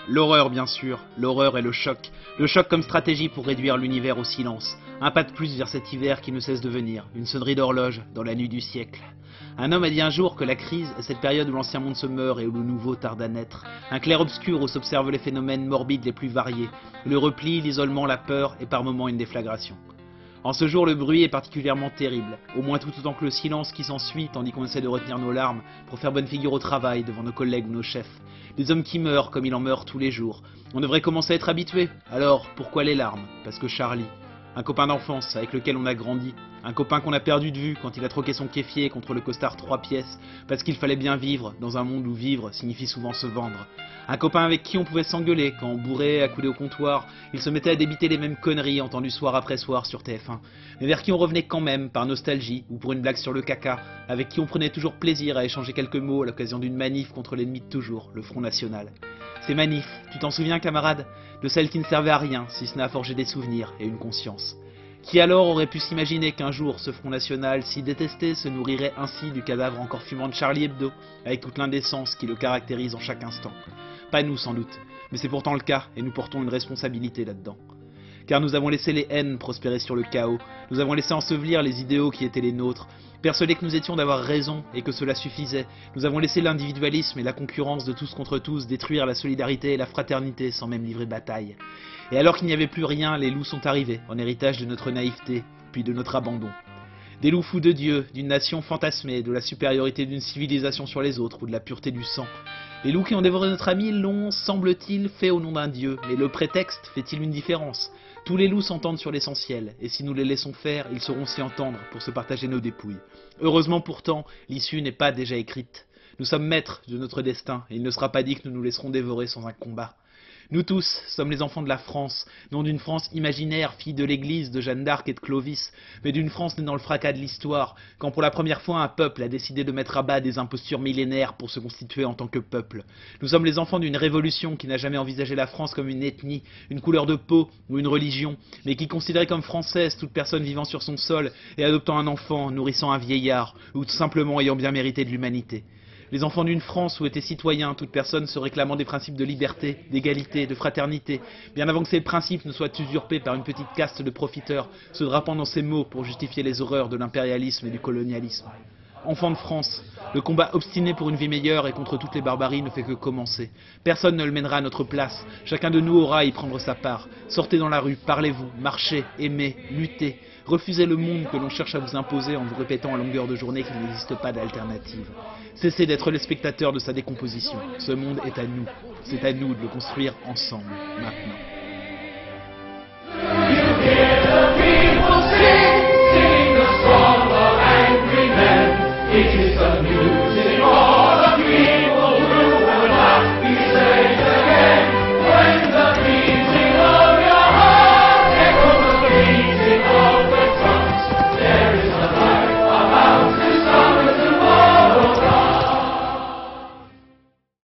L'horreur bien sûr, l'horreur et le choc comme stratégie pour réduire l'univers au silence. Un pas de plus vers cet hiver qui ne cesse de venir, une sonnerie d'horloge dans la nuit du siècle. Un homme a dit un jour que la crise est cette période où l'ancien monde se meurt et où le nouveau tarde à naître. Un clair-obscur où s'observent les phénomènes morbides les plus variés, le repli, l'isolement, la peur et par moments une déflagration. En ce jour, le bruit est particulièrement terrible, au moins tout autant que le silence qui s'ensuit tandis qu'on essaie de retenir nos larmes pour faire bonne figure au travail devant nos collègues ou nos chefs. Des hommes qui meurent comme il en meurt tous les jours. On devrait commencer à être habitué. Alors, pourquoi les larmes? Parce que Charlie, un copain d'enfance avec lequel on a grandi, un copain qu'on a perdu de vue quand il a troqué son kéfier contre le costard 3 pièces, parce qu'il fallait bien vivre dans un monde où vivre signifie souvent se vendre. Un copain avec qui on pouvait s'engueuler quand, bourré, accoudé au comptoir, il se mettait à débiter les mêmes conneries entendues soir après soir sur TF1, mais vers qui on revenait quand même par nostalgie ou pour une blague sur le caca, avec qui on prenait toujours plaisir à échanger quelques mots à l'occasion d'une manif contre l'ennemi de toujours, le Front National. Ces manifs, tu t'en souviens camarade? De celles qui ne servaient à rien, si ce n'est à forger des souvenirs et une conscience. Qui alors aurait pu s'imaginer qu'un jour ce Front National si détesté se nourrirait ainsi du cadavre encore fumant de Charlie Hebdo, avec toute l'indécence qui le caractérise en chaque instant? Pas nous sans doute, mais c'est pourtant le cas et nous portons une responsabilité là-dedans. Car nous avons laissé les haines prospérer sur le chaos, nous avons laissé ensevelir les idéaux qui étaient les nôtres, persuadés que nous étions d'avoir raison et que cela suffisait, nous avons laissé l'individualisme et la concurrence de tous contre tous détruire la solidarité et la fraternité sans même livrer bataille. Et alors qu'il n'y avait plus rien, les loups sont arrivés, en héritage de notre naïveté, puis de notre abandon. Des loups fous de Dieu, d'une nation fantasmée, de la supériorité d'une civilisation sur les autres ou de la pureté du sang. Les loups qui ont dévoré notre ami l'ont, semble-t-il, fait au nom d'un dieu, mais le prétexte fait-il une différence? Tous les loups s'entendent sur l'essentiel, et si nous les laissons faire, ils sauront s'y entendre pour se partager nos dépouilles. Heureusement pourtant, l'issue n'est pas déjà écrite. Nous sommes maîtres de notre destin, et il ne sera pas dit que nous nous laisserons dévorer sans un combat. Nous tous sommes les enfants de la France, non d'une France imaginaire, fille de l'église, de Jeanne d'Arc et de Clovis, mais d'une France née dans le fracas de l'histoire, quand pour la première fois un peuple a décidé de mettre à bas des impostures millénaires pour se constituer en tant que peuple. Nous sommes les enfants d'une révolution qui n'a jamais envisagé la France comme une ethnie, une couleur de peau ou une religion, mais qui considérait comme française toute personne vivant sur son sol et adoptant un enfant, nourrissant un vieillard, ou tout simplement ayant bien mérité de l'humanité. Les enfants d'une France où étaient citoyens toute personne se réclamant des principes de liberté, d'égalité, de fraternité, bien avant que ces principes ne soient usurpés par une petite caste de profiteurs, se drapant dans ces mots pour justifier les horreurs de l'impérialisme et du colonialisme. Enfants de France, le combat obstiné pour une vie meilleure et contre toutes les barbaries ne fait que commencer. Personne ne le mènera à notre place, chacun de nous aura à y prendre sa part. Sortez dans la rue, parlez-vous, marchez, aimez, luttez. Refusez le monde que l'on cherche à vous imposer en vous répétant à longueur de journée qu'il n'existe pas d'alternative. Cessez d'être les spectateurs de sa décomposition. Ce monde est à nous. C'est à nous de le construire ensemble, maintenant.